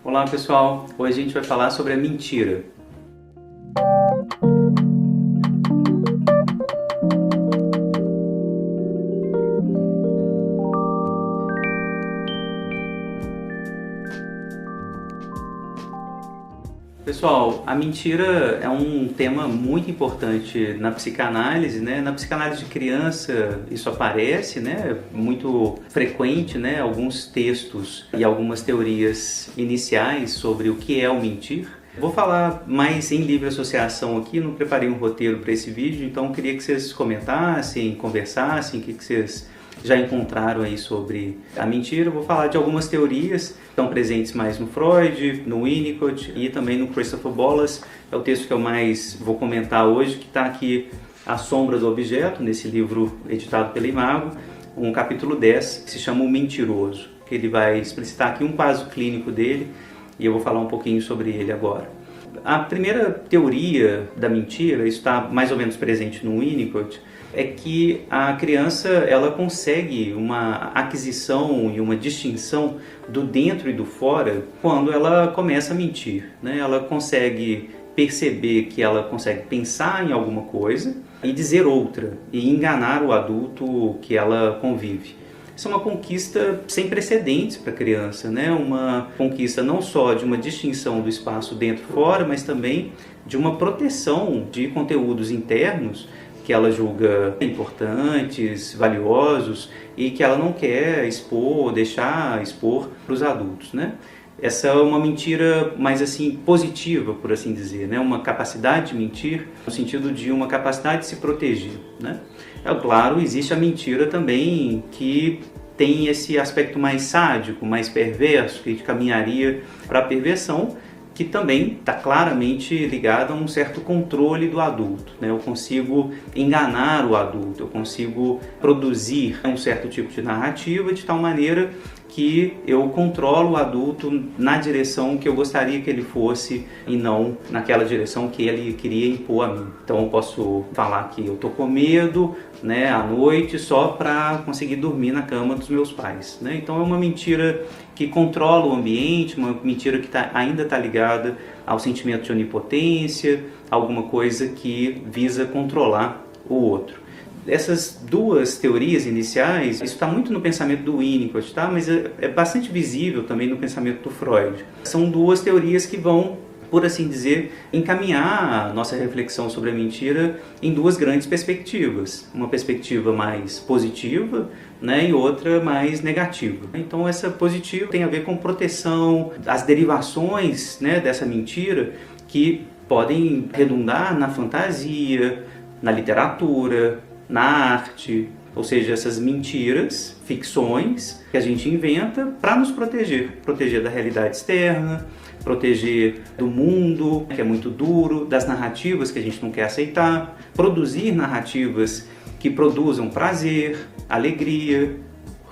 Olá pessoal, hoje a gente vai falar sobre a mentira. Pessoal, a mentira é um tema muito importante na psicanálise, né? Na psicanálise de criança isso aparece, né? Muito frequente, né? Alguns textos e algumas teorias iniciais sobre o que é o mentir. Vou falar mais em livre associação aqui, não preparei um roteiro para esse vídeo, então queria que vocês comentassem, conversassem, o que vocês já encontraram aí sobre a mentira. Eu vou falar de algumas teorias que estão presentes mais no Freud, no Winnicott e também no Christopher Bollas. É o texto que eu mais vou comentar hoje, que está aqui A Sombra do Objeto, nesse livro editado pela Imago, um capítulo 10, que se chama O Mentiroso, que ele vai explicitar aqui um caso clínico dele e eu vou falar um pouquinho sobre ele agora. A primeira teoria da mentira, isso está mais ou menos presente no Winnicott, é que a criança ela consegue uma aquisição e uma distinção do dentro e do fora quando ela começa a mentir, né? Ela consegue perceber que ela consegue pensar em alguma coisa e dizer outra, e enganar o adulto que ela convive. Isso é uma conquista sem precedentes para a criança, né? Uma conquista não só de uma distinção do espaço dentro e fora, mas também de uma proteção de conteúdos internos que ela julga importantes, valiosos e que ela não quer expor, deixar expor para os adultos, né? Essa é uma mentira mais assim positiva, por assim dizer, né? Uma capacidade de mentir no sentido de uma capacidade de se proteger, né? É claro, existe a mentira também que tem esse aspecto mais sádico, mais perverso, que caminharia para a perversão, que também está claramente ligado a um certo controle do adulto, né? Eu consigo enganar o adulto, eu consigo produzir um certo tipo de narrativa de tal maneira que eu controlo o adulto na direção que eu gostaria que ele fosse e não naquela direção que ele queria impor a mim. Então eu posso falar que eu estou com medo, né, à noite só para conseguir dormir na cama dos meus pais, né? Então é uma mentira que controla o ambiente, uma mentira que ainda está ligada ao sentimento de onipotência, alguma coisa que visa controlar o outro. Essas duas teorias iniciais, isso está muito no pensamento do Winnicott, tá? Mas é bastante visível também no pensamento do Freud. São duas teorias que vão, por assim dizer, encaminhar a nossa reflexão sobre a mentira em duas grandes perspectivas. Uma perspectiva mais positiva, né, e outra mais negativa. Então essa positiva tem a ver com proteção, as derivações, né, dessa mentira que podem redundar na fantasia, na literatura, na arte, ou seja, essas mentiras, ficções que a gente inventa para nos proteger. Proteger da realidade externa, proteger do mundo, que é muito duro, das narrativas que a gente não quer aceitar, produzir narrativas que produzam prazer, alegria,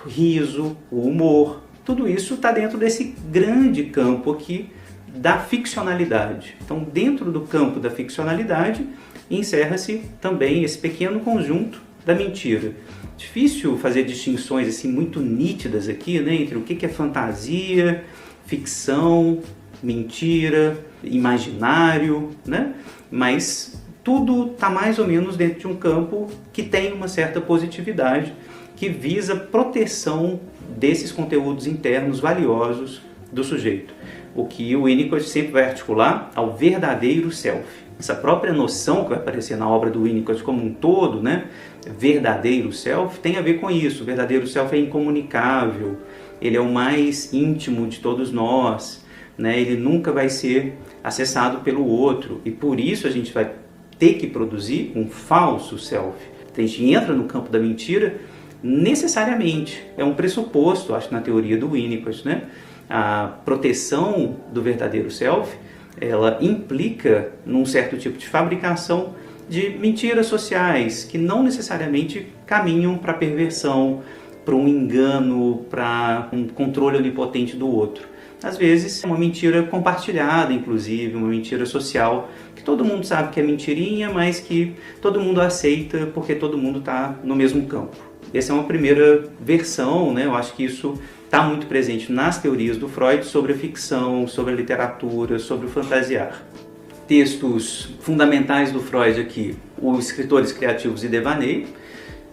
riso, o humor. Tudo isso está dentro desse grande campo aqui da ficcionalidade. Então, dentro do campo da ficcionalidade, encerra-se também esse pequeno conjunto da mentira. Difícil fazer distinções assim muito nítidas aqui, né, entre o que é fantasia, ficção, mentira, imaginário, né? Mas tudo está mais ou menos dentro de um campo que tem uma certa positividade, que visa proteção desses conteúdos internos valiosos do sujeito. O que o Winnicott sempre vai articular ao verdadeiro self. Essa própria noção que vai aparecer na obra do Winnicott como um todo, né? Verdadeiro self, tem a ver com isso. O verdadeiro self é incomunicável, ele é o mais íntimo de todos nós, né? Ele nunca vai ser acessado pelo outro e por isso a gente vai ter que produzir um falso self. A gente entra no campo da mentira necessariamente, é um pressuposto, acho, na teoria do Winnicott, né? A proteção do verdadeiro self, ela implica num certo tipo de fabricação de mentiras sociais que não necessariamente caminham para a perversão, para um engano, para um controle onipotente do outro. Às vezes é uma mentira compartilhada, inclusive, uma mentira social, que todo mundo sabe que é mentirinha, mas que todo mundo aceita porque todo mundo está no mesmo campo. Essa é uma primeira versão, né? Eu acho que isso está muito presente nas teorias do Freud sobre a ficção, sobre a literatura, sobre o fantasiar. Textos fundamentais do Freud aqui, os Escritores Criativos e Devaneio.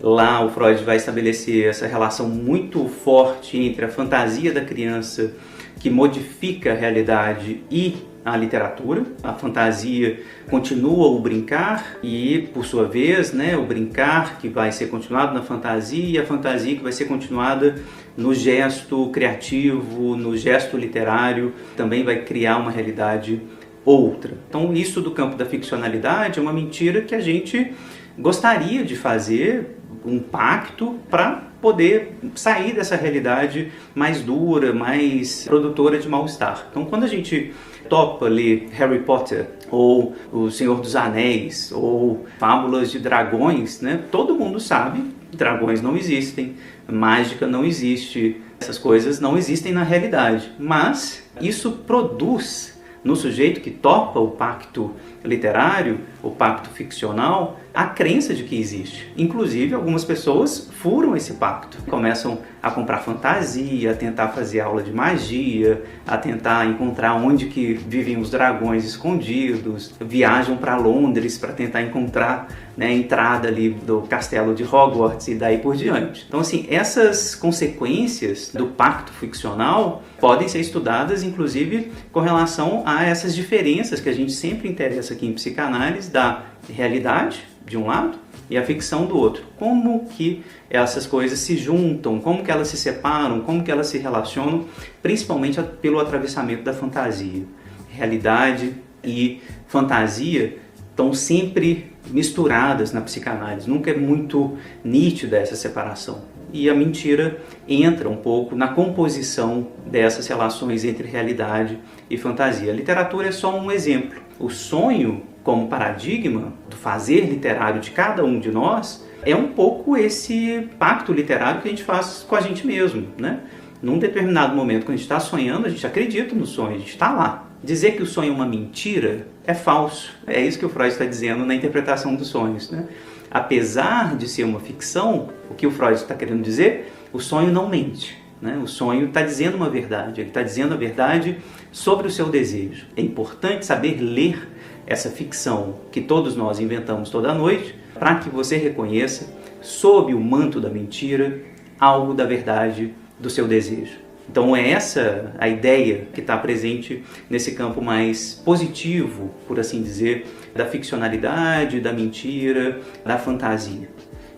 Lá o Freud vai estabelecer essa relação muito forte entre a fantasia da criança, que modifica a realidade, e a literatura. A fantasia continua o brincar e, por sua vez, né, o brincar que vai ser continuado na fantasia e a fantasia que vai ser continuada no gesto criativo, no gesto literário, também vai criar uma realidade outra. Então, isso do campo da ficcionalidade é uma mentira que a gente gostaria de fazer um pacto para poder sair dessa realidade mais dura, mais produtora de mal-estar. Então, quando a gente topa ler Harry Potter, ou O Senhor dos Anéis, ou Fábulas de Dragões, né? Todo mundo sabe que dragões não existem, mágica não existe, essas coisas não existem na realidade. Mas isso produz no sujeito que topa o pacto literário, o pacto ficcional, a crença de que existe. Inclusive, algumas pessoas furam esse pacto. Começam a comprar fantasia, a tentar fazer aula de magia, a tentar encontrar onde que vivem os dragões escondidos, viajam para Londres para tentar encontrar, né, a entrada ali do castelo de Hogwarts e daí por diante. Então, assim, essas consequências do pacto ficcional podem ser estudadas, inclusive, com relação a essas diferenças que a gente sempre interessa aqui em psicanálise, da realidade, de um lado, e a ficção do outro. Como que essas coisas se juntam, como que elas se separam, como que elas se relacionam, principalmente pelo atravessamento da fantasia. Realidade e fantasia estão sempre misturadas na psicanálise, nunca é muito nítida essa separação. E a mentira entra um pouco na composição dessas relações entre realidade e fantasia. A literatura é só um exemplo. O sonho, como paradigma do fazer literário de cada um de nós, é um pouco esse pacto literário que a gente faz com a gente mesmo, né? Num determinado momento, quando a gente está sonhando, a gente acredita no sonho, a gente está lá. Dizer que o sonho é uma mentira é falso. É isso que o Freud está dizendo na interpretação dos sonhos, né? Apesar de ser uma ficção, o que o Freud está querendo dizer? O sonho não mente, né? O sonho está dizendo uma verdade, ele está dizendo a verdade sobre o seu desejo. É importante saber ler essa ficção que todos nós inventamos toda noite, para que você reconheça, sob o manto da mentira, algo da verdade do seu desejo. Então é essa a ideia que está presente nesse campo mais positivo, por assim dizer, da ficcionalidade, da mentira, da fantasia.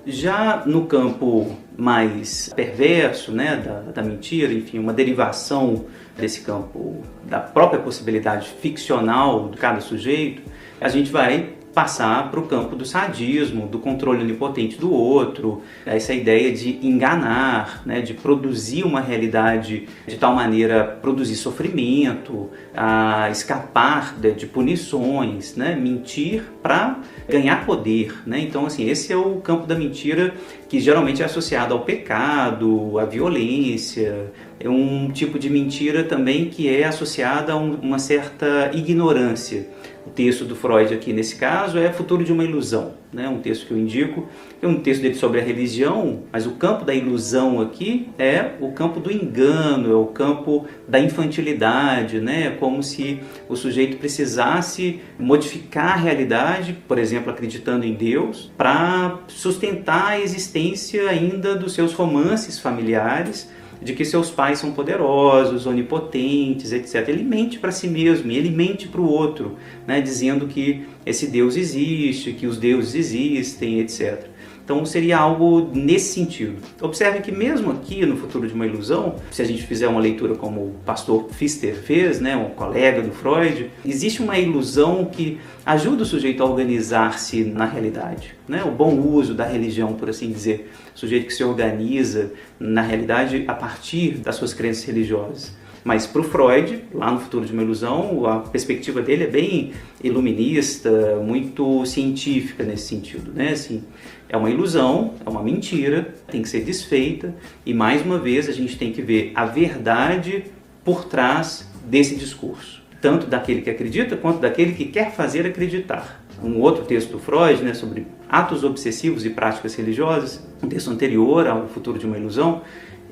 Já no campo mais perverso, né, da mentira, enfim, uma derivação desse campo da própria possibilidade ficcional de cada sujeito, a gente vai passar para o campo do sadismo, do controle onipotente do outro, essa ideia de enganar, né, de produzir uma realidade de tal maneira produzir sofrimento, a escapar de punições, né, mentir para ganhar poder, né? Então, assim, esse é o campo da mentira que geralmente é associado ao pecado, à violência. É um tipo de mentira também que é associada a uma certa ignorância. O texto do Freud aqui nesse caso é Futuro de uma Ilusão, né? Um texto que eu indico, é um texto dele sobre a religião, mas o campo da ilusão aqui é o campo do engano, é o campo da infantilidade, né? É como se o sujeito precisasse modificar a realidade, por exemplo, acreditando em Deus, para sustentar a existência ainda dos seus romances familiares, de que seus pais são poderosos, onipotentes, etc. Ele mente para si mesmo e ele mente para o outro, né, dizendo que esse Deus existe, que os deuses existem, etc. Então seria algo nesse sentido. Observe que mesmo aqui no Futuro de uma Ilusão, se a gente fizer uma leitura como o pastor Pfister fez, né, um colega do Freud, existe uma ilusão que ajuda o sujeito a organizar-se na realidade, né? O bom uso da religião, por assim dizer. O sujeito que se organiza na realidade a partir das suas crenças religiosas. Mas para o Freud, lá no Futuro de uma Ilusão, a perspectiva dele é bem iluminista, muito científica nesse sentido, né? Assim, é uma ilusão, é uma mentira, tem que ser desfeita e, mais uma vez, a gente tem que ver a verdade por trás desse discurso, tanto daquele que acredita quanto daquele que quer fazer acreditar. Um outro texto do Freud, né, sobre atos obsessivos e práticas religiosas, um texto anterior ao Futuro de uma Ilusão,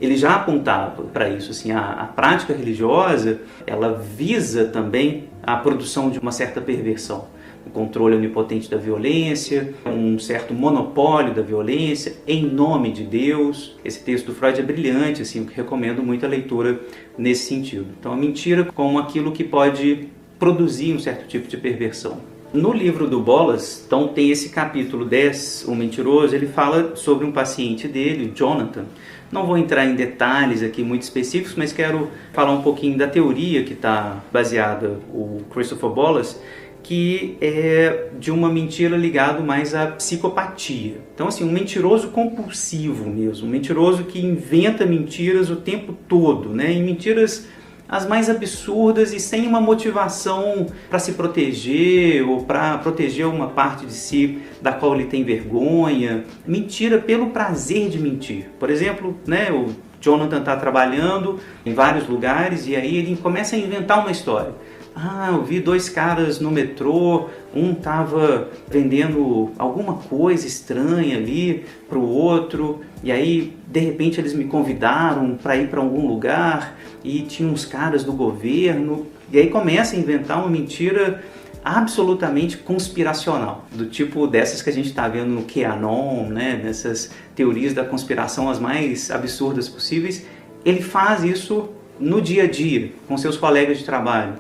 ele já apontava para isso. Assim, a prática religiosa, ela visa também a produção de uma certa perversão. O controle onipotente da violência, um certo monopólio da violência, em nome de Deus. Esse texto do Freud é brilhante, assim, eu recomendo muito a leitura nesse sentido. Então, a mentira como aquilo que pode produzir um certo tipo de perversão. No livro do Bolas, então, tem esse capítulo 10, O Mentiroso, ele fala sobre um paciente dele, o Jonathan. Não vou entrar em detalhes aqui muito específicos, mas quero falar um pouquinho da teoria que está baseada, o Christopher Bolas, que é de uma mentira ligada mais à psicopatia. Então, assim, um mentiroso compulsivo mesmo, um mentiroso que inventa mentiras o tempo todo, né? E mentiras as mais absurdas e sem uma motivação para se proteger ou para proteger uma parte de si da qual ele tem vergonha. Mentira pelo prazer de mentir. Por exemplo, né, o Jonathan está trabalhando em vários lugares e aí ele começa a inventar uma história. Ah, eu vi 2 caras no metrô, um estava vendendo alguma coisa estranha ali para o outro, e aí de repente eles me convidaram para ir para algum lugar e tinha uns caras do governo, e aí começa a inventar uma mentira absolutamente conspiracional, do tipo dessas que a gente está vendo no QAnon, né, nessas teorias da conspiração as mais absurdas possíveis. Ele faz isso no dia a dia, com seus colegas de trabalho.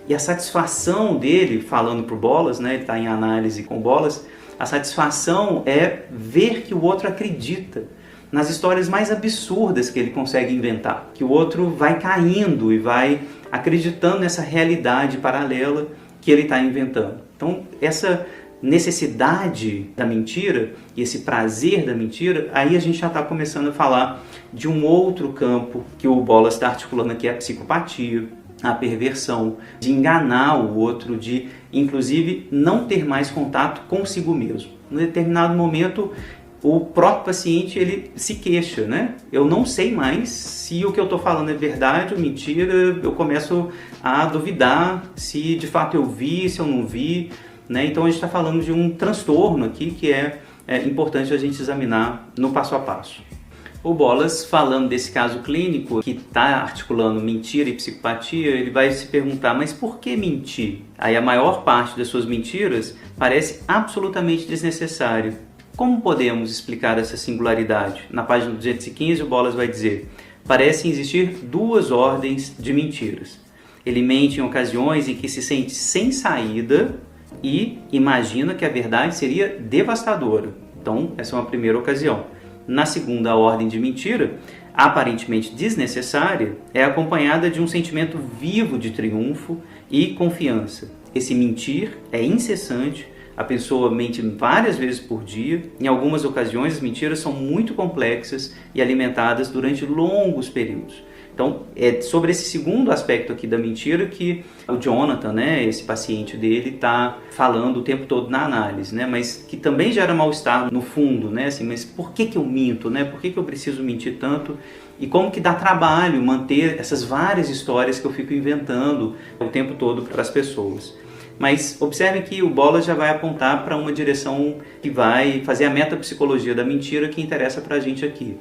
E a satisfação dele, falando para o Bolas, né, ele está em análise com o Bolas, a satisfação é ver que o outro acredita nas histórias mais absurdas que ele consegue inventar, que o outro vai caindo e vai acreditando nessa realidade paralela que ele está inventando. Então, essa necessidade da mentira e esse prazer da mentira, aí a gente já está começando a falar de um outro campo que o Bolas está articulando aqui, a psicopatia, a perversão, de enganar o outro, de inclusive não ter mais contato consigo mesmo. Em determinado momento, o próprio paciente ele se queixa, né? Eu não sei mais se o que eu estou falando é verdade ou mentira, eu começo a duvidar se de fato eu vi, se eu não vi, né? Então a gente está falando de um transtorno aqui que é importante a gente examinar no passo a passo. O Bolas, falando desse caso clínico, que está articulando mentira e psicopatia, ele vai se perguntar, mas por que mentir? Aí a maior parte das suas mentiras parece absolutamente desnecessário. Como podemos explicar essa singularidade? Na página 215, o Bolas vai dizer, parecem existir 2 ordens de mentiras. Ele mente em ocasiões em que se sente sem saída e imagina que a verdade seria devastadora. Então, essa é uma primeira ocasião. Na segunda ordem de mentira, aparentemente desnecessária, é acompanhada de um sentimento vivo de triunfo e confiança. Esse mentir é incessante, a pessoa mente várias vezes por dia, em algumas ocasiões as mentiras são muito complexas e alimentadas durante longos períodos. Então, é sobre esse segundo aspecto aqui da mentira que o Jonathan, né, esse paciente dele, está falando o tempo todo na análise, né, mas que também gera mal-estar no fundo, né, assim, mas por que eu minto, né, por que eu preciso mentir tanto? E como que dá trabalho manter essas várias histórias que eu fico inventando o tempo todo para as pessoas. Mas observem que o Bolas já vai apontar para uma direção que vai fazer a metapsicologia da mentira que interessa para a gente aqui.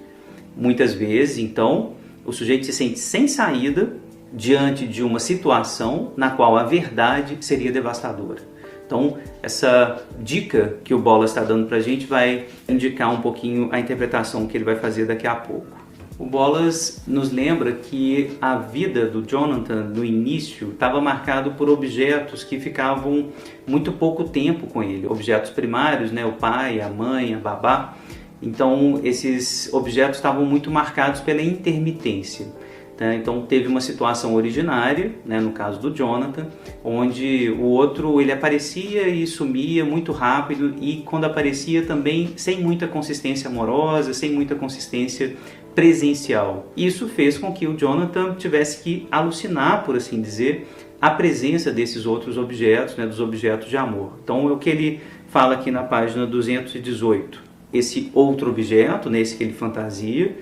Muitas vezes, então, o sujeito se sente sem saída diante de uma situação na qual a verdade seria devastadora. Então, essa dica que o Bolas está dando para a gente vai indicar um pouquinho a interpretação que ele vai fazer daqui a pouco. O Bolas nos lembra que a vida do Jonathan, no início, estava marcado por objetos que ficavam muito pouco tempo com ele. Objetos primários, né? O pai, a mãe, a babá. Então, esses objetos estavam muito marcados pela intermitência. Tá? Então, teve uma situação originária, né, no caso do Jonathan, onde o outro ele aparecia e sumia muito rápido e quando aparecia também sem muita consistência amorosa, sem muita consistência presencial. Isso fez com que o Jonathan tivesse que alucinar, por assim dizer, a presença desses outros objetos, né, dos objetos de amor. Então, é o que ele fala aqui na página 218. Esse outro objeto, né, esse que ele fantasia,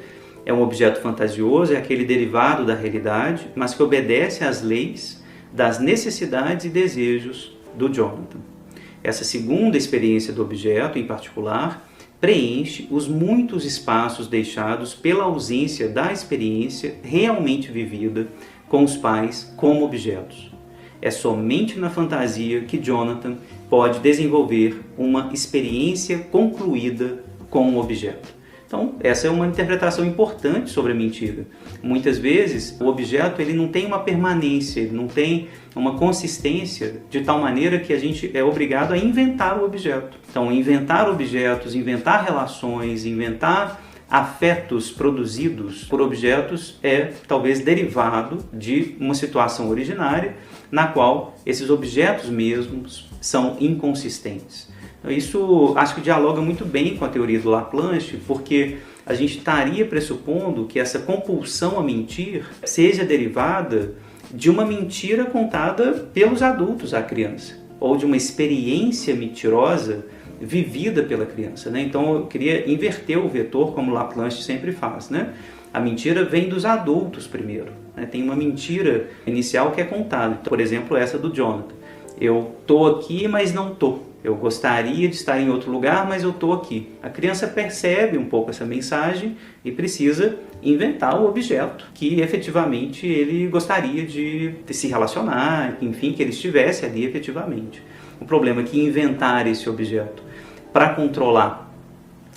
é um objeto fantasioso, é aquele derivado da realidade, mas que obedece às leis das necessidades e desejos do Jonathan. Essa segunda experiência do objeto, em particular, preenche os muitos espaços deixados pela ausência da experiência realmente vivida com os pais como objetos. É somente na fantasia que Jonathan pode desenvolver uma experiência concluída com o objeto. Então, essa é uma interpretação importante sobre a mentira. Muitas vezes, o objeto ele não tem uma permanência, ele não tem uma consistência de tal maneira que a gente é obrigado a inventar o objeto. Então, inventar objetos, inventar relações, inventar afetos produzidos por objetos é talvez derivado de uma situação originária na qual esses objetos mesmos são inconsistentes. Isso acho que dialoga muito bem com a teoria do Laplanche, porque a gente estaria pressupondo que essa compulsão a mentir seja derivada de uma mentira contada pelos adultos à criança, ou de uma experiência mentirosa vivida pela criança, né? Então eu queria inverter o vetor, como Laplanche sempre faz, né? A mentira vem dos adultos primeiro, né? Tem uma mentira inicial que é contada, então, por exemplo, essa do Jonathan. Eu tô aqui, mas não tô. Eu gostaria de estar em outro lugar, mas eu estou aqui. A criança percebe um pouco essa mensagem e precisa inventar o objeto que efetivamente ele gostaria de se relacionar, enfim, que ele estivesse ali efetivamente. O problema é que inventar esse objeto para controlar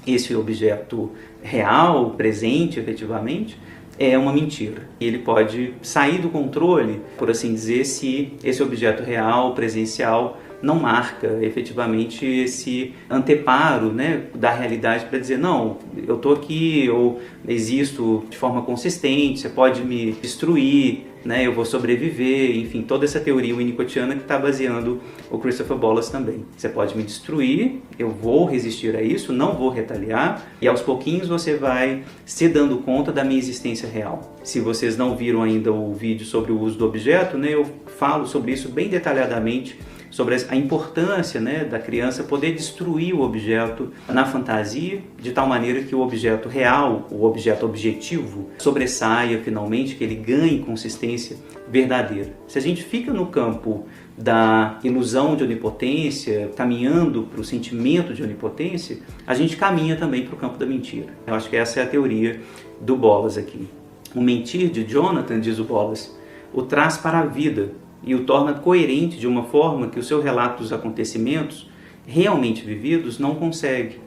esse objeto real, presente efetivamente, é uma mentira. Ele pode sair do controle, por assim dizer, se esse objeto real, presencial, não marca efetivamente esse anteparo, né, da realidade para dizer, não, eu estou aqui, eu existo de forma consistente, você pode me destruir, né, eu vou sobreviver, enfim, toda essa teoria winnicottiana que está baseando o Christopher Bollas também. Você pode me destruir, eu vou resistir a isso, não vou retaliar, e aos pouquinhos você vai se dando conta da minha existência real. Se vocês não viram ainda o vídeo sobre o uso do objeto, né, eu falo sobre isso bem detalhadamente, sobre a importância, né, da criança poder destruir o objeto na fantasia, de tal maneira que o objeto real, o objeto objetivo, sobressaia finalmente, que ele ganhe consistência verdadeira. Se a gente fica no campo da ilusão de onipotência, caminhando para o sentimento de onipotência, a gente caminha também para o campo da mentira. Eu acho que essa é a teoria do Bollas aqui. O mentir de Jonathan, diz o Bollas, o traz para a vida, e o torna coerente de uma forma que o seu relato dos acontecimentos realmente vividos não consegue.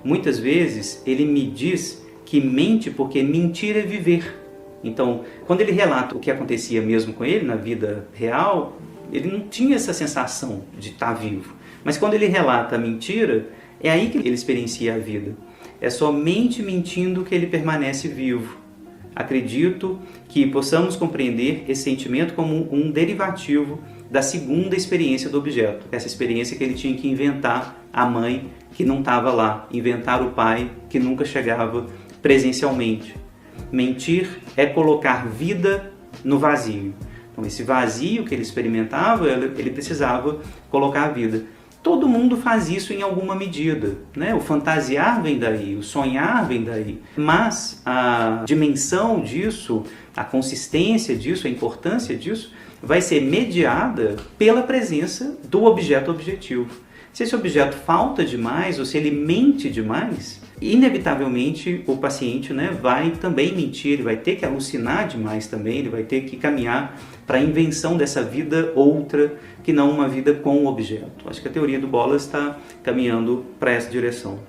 Muitas vezes ele me diz que mente porque mentir é viver. Então, quando ele relata o que acontecia mesmo com ele na vida real, ele não tinha essa sensação de estar vivo. Mas quando ele relata a mentira, é aí que ele experiencia a vida. É somente mentindo que ele permanece vivo. Acredito que possamos compreender esse sentimento como um derivativo da segunda experiência do objeto. Essa experiência que ele tinha que inventar a mãe que não estava lá, inventar o pai que nunca chegava presencialmente. Mentir é colocar vida no vazio. Então esse vazio que ele experimentava, ele precisava colocar a vida. Todo mundo faz isso em alguma medida, né? O fantasiar vem daí, o sonhar vem daí. Mas a dimensão disso, a consistência disso, a importância disso, vai ser mediada pela presença do objeto objetivo. Se esse objeto falta demais ou se ele mente demais, inevitavelmente o paciente, né, vai também mentir, ele vai ter que alucinar demais também, ele vai ter que caminhar para a invenção dessa vida outra que não uma vida com o objeto. Acho que a teoria do Bollas está caminhando para essa direção.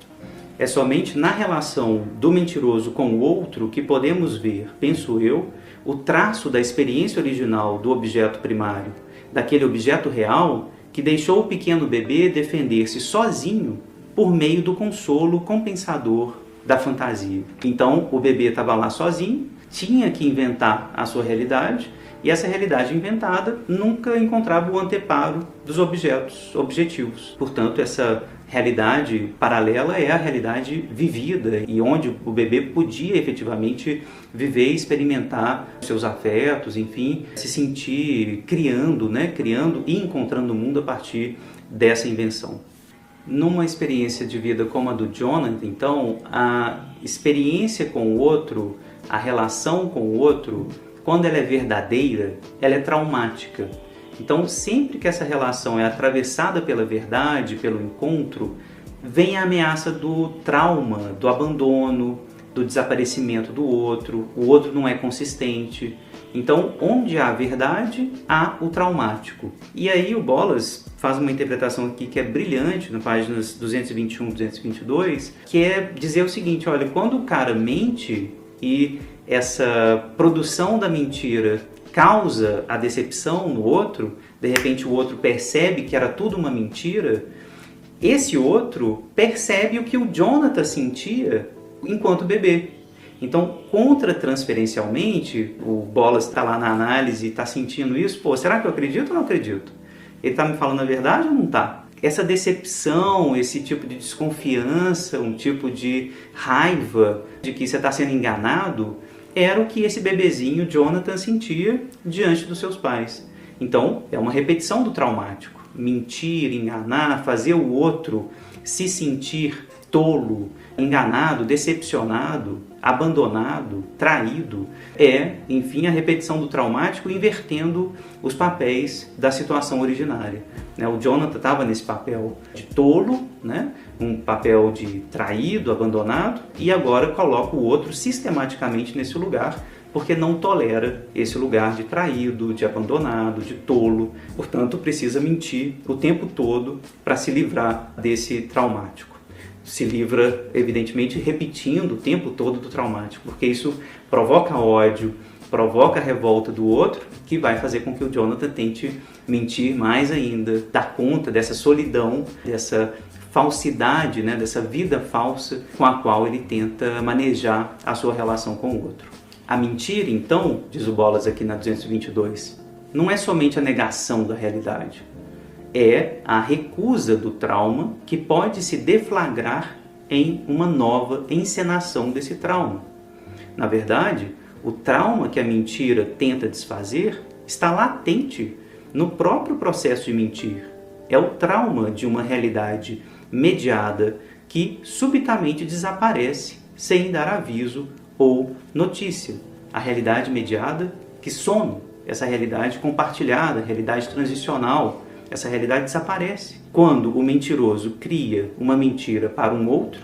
É somente na relação do mentiroso com o outro que podemos ver, penso eu, o traço da experiência original do objeto primário, daquele objeto real que deixou o pequeno bebê defender-se sozinho por meio do consolo compensador da fantasia. Então o bebê estava lá sozinho, tinha que inventar a sua realidade, e essa realidade inventada nunca encontrava o anteparo dos objetos objetivos. Portanto, essa realidade paralela é a realidade vivida e onde o bebê podia efetivamente viver e experimentar seus afetos, enfim, se sentir criando, né? Criando e encontrando o mundo a partir dessa invenção. Numa experiência de vida como a do Jonathan, então, a experiência com o outro, a relação com o outro, quando ela é verdadeira, ela é traumática. Então, sempre que essa relação é atravessada pela verdade, pelo encontro, vem a ameaça do trauma, do abandono, do desaparecimento do outro, o outro não é consistente. Então, onde há verdade, há o traumático. E aí o Bolas faz uma interpretação aqui que é brilhante, nas páginas 221 e 222, que é dizer o seguinte, olha, quando o cara mente e essa produção da mentira causa a decepção no outro, de repente o outro percebe que era tudo uma mentira, esse outro percebe o que o Jonathan sentia enquanto bebê. Então, contra-transferencialmente, o Bolas está lá na análise e está sentindo isso, pô, será que eu acredito ou não acredito? Ele está me falando a verdade ou não está? Essa decepção, esse tipo de desconfiança, um tipo de raiva de que você está sendo enganado, era o que esse bebezinho Jonathan sentia diante dos seus pais. Então, é uma repetição do traumático. Mentir, enganar, fazer o outro se sentir tolo, enganado, decepcionado, abandonado, traído, enfim, a repetição do traumático invertendo os papéis da situação originária. O Jonathan estava nesse papel de tolo, um papel de traído, abandonado, e agora coloca o outro sistematicamente nesse lugar, porque não tolera esse lugar de traído, de abandonado, de tolo. Portanto, precisa mentir o tempo todo para se livrar desse traumático. Se livra, evidentemente, repetindo o tempo todo do traumático, porque isso provoca ódio, provoca a revolta do outro, que vai fazer com que o Jonathan tente mentir mais ainda, dar conta dessa solidão, dessa falsidade, dessa vida falsa com a qual ele tenta manejar a sua relação com o outro. A mentira, então, diz o Bolas aqui na 222, não é somente a negação da realidade, é a recusa do trauma que pode se deflagrar em uma nova encenação desse trauma. Na verdade, o trauma que a mentira tenta desfazer está latente no próprio processo de mentir. É o trauma de uma realidade mediada que subitamente desaparece sem dar aviso ou notícia. A realidade mediada que some, essa realidade compartilhada, realidade transicional, essa realidade desaparece. Quando o mentiroso cria uma mentira para um outro,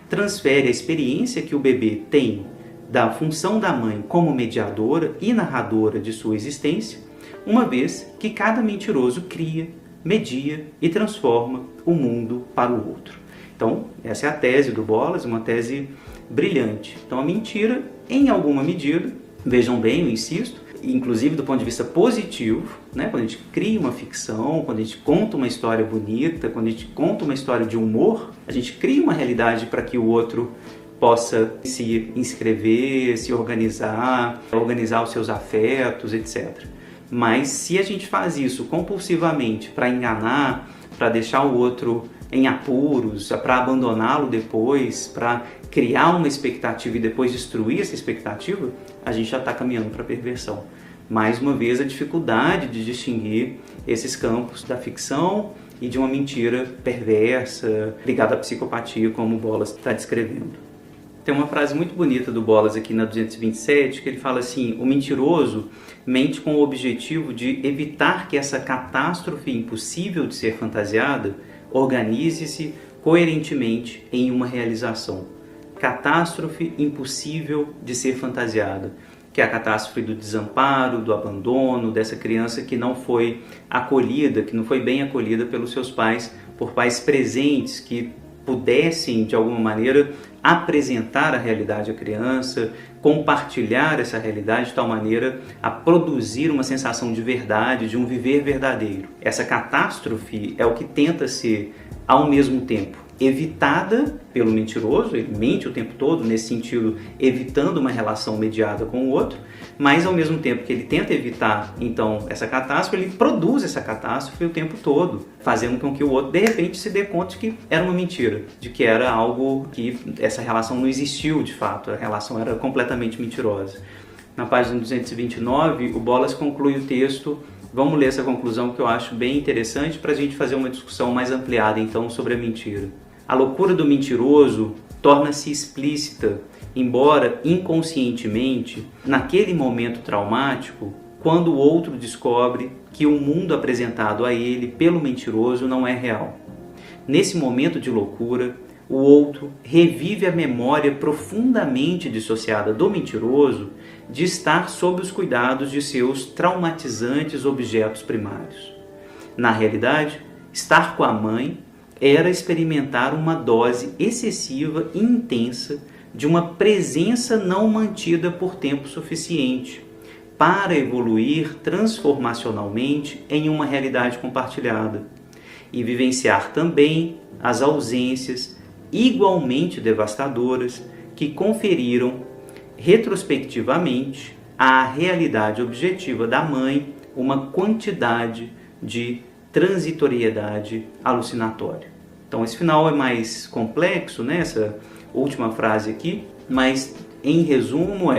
transfere a experiência que o bebê tem da função da mãe como mediadora e narradora de sua existência, uma vez que cada mentiroso cria, media e transforma o mundo para o outro. Então, essa é a tese do Bolas, uma tese brilhante. Então, a mentira, em alguma medida, vejam bem, eu insisto, inclusive do ponto de vista positivo, quando a gente cria uma ficção, quando a gente conta uma história bonita, quando a gente conta uma história de humor, a gente cria uma realidade para que o outro possa se inscrever, se organizar os seus afetos, etc. Mas se a gente faz isso compulsivamente para enganar, para deixar o outro em apuros, para abandoná-lo depois, para criar uma expectativa e depois destruir essa expectativa, a gente já está caminhando para a perversão. Mais uma vez, a dificuldade de distinguir esses campos da ficção e de uma mentira perversa, ligada à psicopatia, como o Bolas está descrevendo. Tem uma frase muito bonita do Bolas aqui na 227, que ele fala assim: o mentiroso mente com o objetivo de evitar que essa catástrofe impossível de ser fantasiada organize-se coerentemente em uma realização. Catástrofe impossível de ser fantasiada, que é a catástrofe do desamparo, do abandono, dessa criança que não foi acolhida, que não foi bem acolhida pelos seus pais, por pais presentes que pudessem, de alguma maneira, apresentar a realidade à criança, compartilhar essa realidade de tal maneira a produzir uma sensação de verdade, de um viver verdadeiro. Essa catástrofe é o que tenta ser, ao mesmo tempo, evitada pelo mentiroso, ele mente o tempo todo, nesse sentido, evitando uma relação mediada com o outro, mas ao mesmo tempo que ele tenta evitar, então, essa catástrofe, ele produz essa catástrofe o tempo todo, fazendo com que o outro, de repente, se dê conta de que era uma mentira, de que era algo que essa relação não existiu de fato, a relação era completamente mentirosa. Na página 229, o Bolas conclui o texto. Vamos ler essa conclusão que eu acho bem interessante para a gente fazer uma discussão mais ampliada, então, sobre a mentira. A loucura do mentiroso torna-se explícita, embora inconscientemente, naquele momento traumático, quando o outro descobre que o mundo apresentado a ele pelo mentiroso não é real. nesse momento de loucura, o outro revive a memória profundamente dissociada do mentiroso de estar sob os cuidados de seus traumatizantes objetos primários. Na realidade, estar com a mãe era experimentar uma dose excessiva e intensa de uma presença não mantida por tempo suficiente para evoluir transformacionalmente em uma realidade compartilhada e vivenciar também as ausências igualmente devastadoras que conferiram retrospectivamente à realidade objetiva da mãe uma quantidade de transitoriedade alucinatória. Então esse final é mais complexo, né? Essa última frase aqui, mas em resumo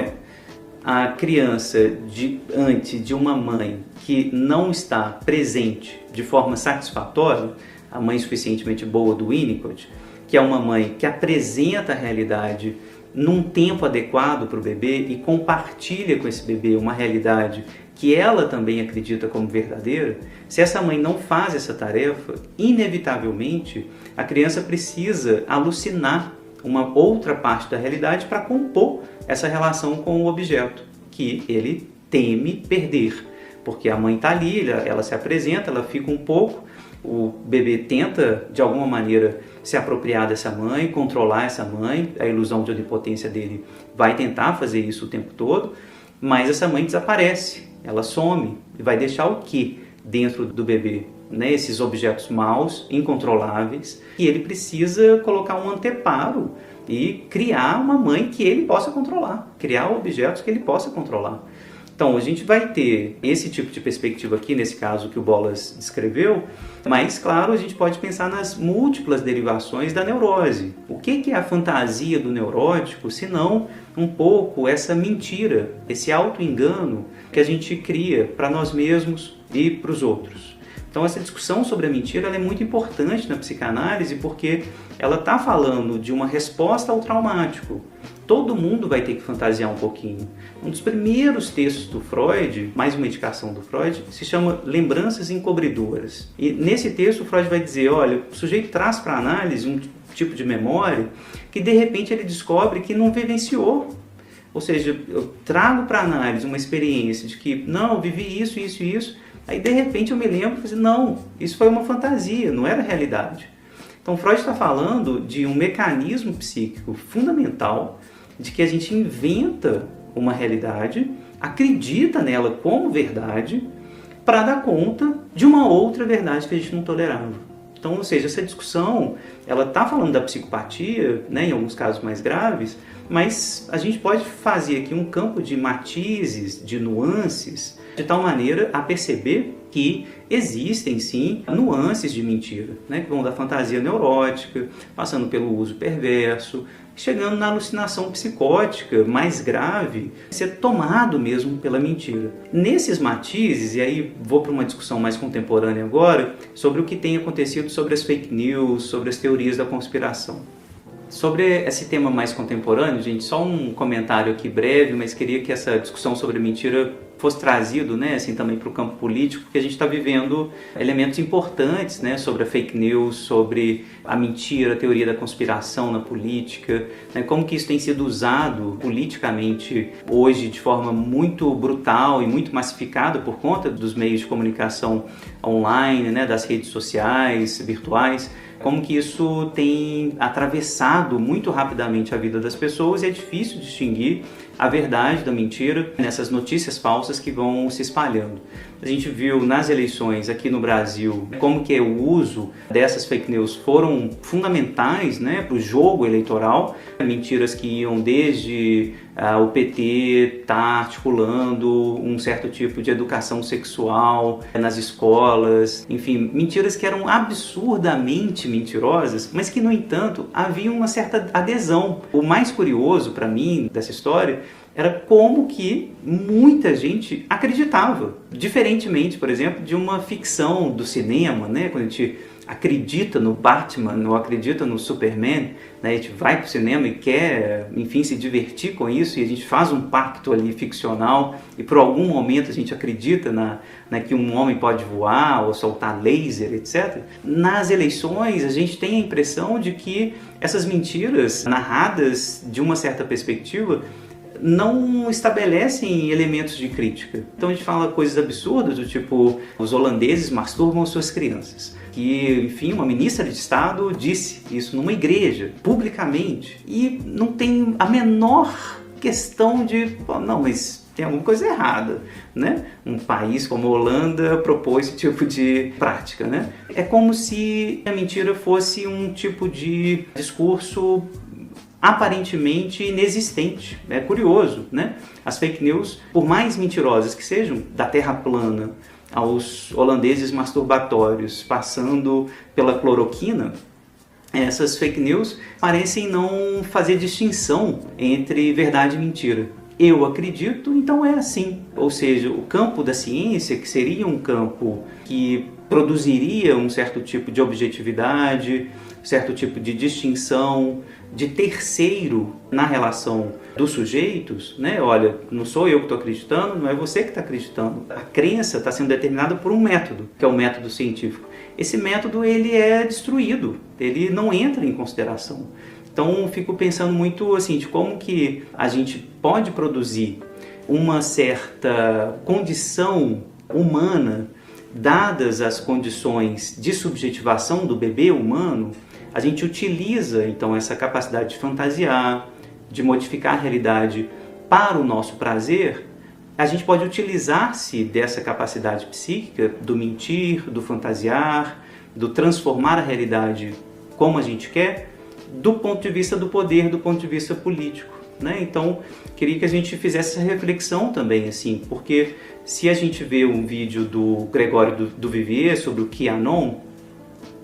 a criança diante de uma mãe que não está presente de forma satisfatória, a mãe suficientemente boa do Winnicott, que é uma mãe que apresenta a realidade num tempo adequado para o bebê e compartilha com esse bebê uma realidade que ela também acredita como verdadeira. Se essa mãe não faz essa tarefa, inevitavelmente a criança precisa alucinar uma outra parte da realidade para compor essa relação com o objeto que ele teme perder. Porque a mãe está ali, ela se apresenta, ela fica um pouco, o bebê tenta de alguma maneira se apropriar dessa mãe, controlar essa mãe, a ilusão de onipotência dele vai tentar fazer isso o tempo todo, mas essa mãe desaparece, ela some e vai deixar o que dentro do bebê? Né? Esses objetos maus, incontroláveis, e ele precisa colocar um anteparo e criar uma mãe que ele possa controlar, criar objetos que ele possa controlar. Então, a gente vai ter esse tipo de perspectiva aqui, nesse caso que o Bolas descreveu, mas, claro, a gente pode pensar nas múltiplas derivações da neurose. O que é a fantasia do neurótico, se não um pouco essa mentira, esse auto-engano que a gente cria para nós mesmos e para os outros? Então, essa discussão sobre a mentira ela é muito importante na psicanálise porque ela está falando de uma resposta ao traumático. Todo mundo vai ter que fantasiar um pouquinho. Um dos primeiros textos do Freud, mais uma indicação do Freud, se chama Lembranças Encobridoras. E nesse texto o Freud vai dizer, olha, o sujeito traz para a análise um tipo de memória que de repente ele descobre que não vivenciou. Ou seja, eu trago para a análise uma experiência de que, não, eu vivi isso, isso e isso, aí de repente eu me lembro e não, isso foi uma fantasia, não era realidade. Então Freud está falando de um mecanismo psíquico fundamental de que a gente inventa uma realidade, acredita nela como verdade, para dar conta de uma outra verdade que a gente não tolerava. Então, ou seja, essa discussão, ela está falando da psicopatia, né, em alguns casos mais graves, mas a gente pode fazer aqui um campo de matizes, de nuances, de tal maneira a perceber que existem sim nuances de mentira, né, que vão da fantasia neurótica, passando pelo uso perverso, chegando na alucinação psicótica mais grave, ser tomado mesmo pela mentira. Nesses matizes, e aí vou para uma discussão mais contemporânea agora, sobre o que tem acontecido sobre as fake news, sobre as teorias da conspiração. Sobre esse tema mais contemporâneo, gente, só um comentário aqui breve, mas queria que essa discussão sobre a mentira fosse trazido, né, assim, também para o campo político, porque a gente está vivendo elementos importantes, né, sobre a fake news, sobre a mentira, a teoria da conspiração na política, né, como que isso tem sido usado politicamente hoje de forma muito brutal e muito massificada por conta dos meios de comunicação online, né, das redes sociais, virtuais, como que isso tem atravessado muito rapidamente a vida das pessoas e é difícil distinguir a verdade da mentira nessas notícias falsas que vão se espalhando. A gente viu nas eleições aqui no Brasil como que o uso dessas fake news foram fundamentais, né, para o jogo eleitoral. Mentiras que iam desde o PT estar articulando um certo tipo de educação sexual nas escolas, enfim, mentiras que eram absurdamente mentirosas, mas que, no entanto, havia uma certa adesão. O mais curioso para mim dessa história era como que muita gente acreditava. Diferentemente, por exemplo, de uma ficção do cinema, né? Quando a gente acredita no Batman, ou acredita no Superman, né? A gente vai para o cinema e quer, enfim, se divertir com isso, e a gente faz um pacto ali ficcional, e por algum momento a gente acredita que um homem pode voar, ou soltar laser, etc. Nas eleições, a gente tem a impressão de que essas mentiras, narradas de uma certa perspectiva, não estabelecem elementos de crítica. Então a gente fala coisas absurdas do tipo: os holandeses masturbam suas crianças. Que, enfim, uma ministra de Estado disse isso numa igreja, publicamente. E não tem a menor questão de, não, mas tem alguma coisa errada, né? Um país como a Holanda propôs esse tipo de prática, né? É como se a mentira fosse um tipo de discurso aparentemente inexistente. É curioso, né? As fake news, por mais mentirosas que sejam, da Terra plana aos holandeses masturbatórios, passando pela cloroquina, essas fake news parecem não fazer distinção entre verdade e mentira. Eu acredito, então é assim. Ou seja, o campo da ciência, que seria um campo que produziria um certo tipo de objetividade, certo tipo de distinção, de terceiro na relação dos sujeitos, né? Olha, não sou eu que estou acreditando, não é você que está acreditando. A crença está sendo determinada por um método, que é o método científico. Esse método, ele é destruído, ele não entra em consideração. Então, fico pensando muito assim, de como que a gente pode produzir uma certa condição humana, dadas as condições de subjetivação do bebê humano. A gente utiliza, então, essa capacidade de fantasiar, de modificar a realidade para o nosso prazer. A gente pode utilizar-se dessa capacidade psíquica do mentir, do fantasiar, do transformar a realidade como a gente quer, do ponto de vista do poder, do ponto de vista político, né? Então, queria que a gente fizesse essa reflexão também, assim, porque se a gente vê um vídeo do Gregório do Vivier sobre o QAnon,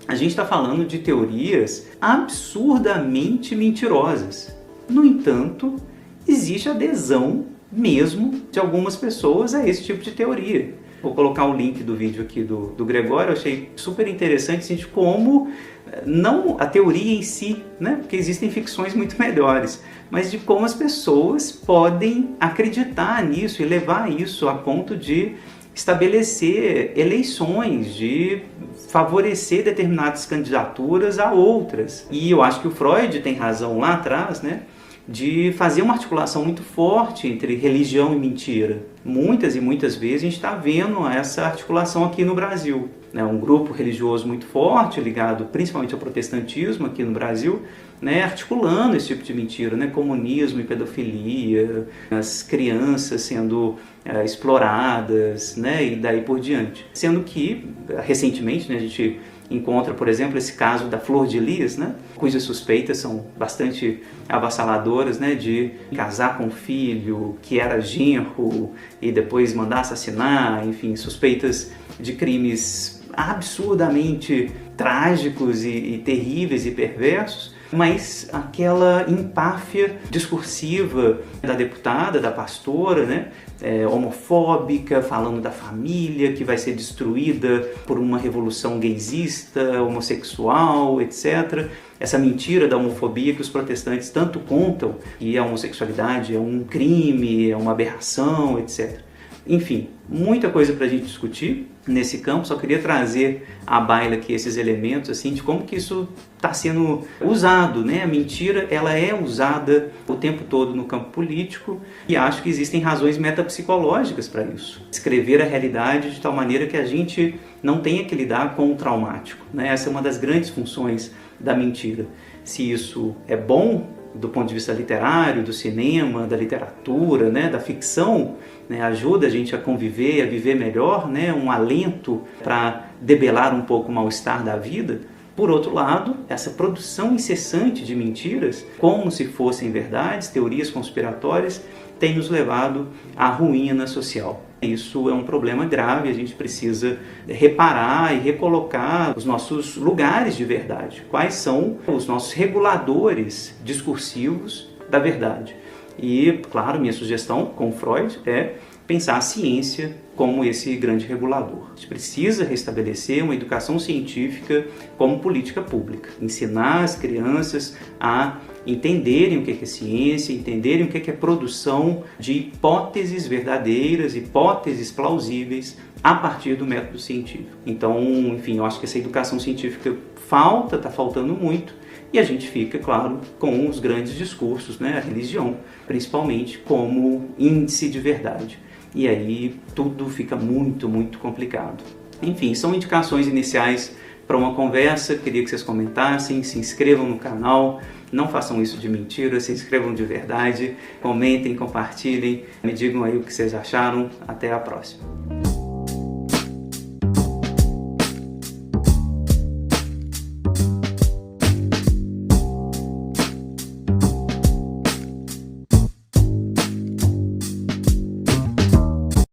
a gente está falando de teorias absurdamente mentirosas. No entanto, existe adesão mesmo de algumas pessoas a esse tipo de teoria. Vou colocar o link do vídeo aqui do Gregório. Eu achei super interessante assim, de como, não a teoria em si, né? Porque existem ficções muito melhores, mas de como as pessoas podem acreditar nisso e levar isso a ponto de estabelecer eleições, de favorecer determinadas candidaturas a outras. E eu acho que o Freud tem razão lá atrás, né, de fazer uma articulação muito forte entre religião e mentira. Muitas e muitas vezes a gente está vendo essa articulação aqui no Brasil, né? Um grupo religioso muito forte, ligado principalmente ao protestantismo aqui no Brasil, né, articulando esse tipo de mentira, né? Comunismo e pedofilia, as crianças sendo exploradas, né? E daí por diante. Sendo que, recentemente, né, a gente encontra, por exemplo, esse caso da Flor de Lis, né, cujas suspeitas são bastante avassaladoras, né, de casar com um filho que era genro e depois mandar assassinar, enfim, suspeitas de crimes absurdamente trágicos e terríveis e perversos. Mas aquela empáfia discursiva da deputada, da pastora, né, homofóbica, falando da família que vai ser destruída por uma revolução gaysista, homossexual, etc. Essa mentira da homofobia que os protestantes tanto contam, que a homossexualidade é um crime, é uma aberração, etc. Enfim, muita coisa para a gente discutir nesse campo. Só queria trazer à baila aqui esses elementos assim, de como que isso está sendo usado, né? A mentira, ela é usada o tempo todo no campo político, e acho que existem razões metapsicológicas para isso. Escrever a realidade de tal maneira que a gente não tenha que lidar com o traumático, né? Essa é uma das grandes funções da mentira. Se isso é bom do ponto de vista literário, do cinema, da literatura, né, da ficção, né, ajuda a gente a conviver, a viver melhor, né, um alento para debelar um pouco o mal-estar da vida. Por outro lado, essa produção incessante de mentiras, como se fossem verdades, teorias conspiratórias, tem nos levado à ruína social. Isso é um problema grave, a gente precisa reparar e recolocar os nossos lugares de verdade. Quais são os nossos reguladores discursivos da verdade? E, claro, minha sugestão com Freud é pensar a ciência como esse grande regulador. A gente precisa restabelecer uma educação científica como política pública, ensinar as crianças a entenderem o que é ciência, entenderem o que é produção de hipóteses verdadeiras, hipóteses plausíveis a partir do método científico. Então, enfim, eu acho que essa educação científica está faltando muito, e a gente fica, claro, com os grandes discursos, né? A religião, principalmente, como índice de verdade. E aí tudo fica muito, muito complicado. Enfim, são indicações iniciais para uma conversa. Queria que vocês comentassem, se inscrevam no canal, não façam isso de mentira, se inscrevam de verdade, comentem, compartilhem, me digam aí o que vocês acharam. Até a próxima.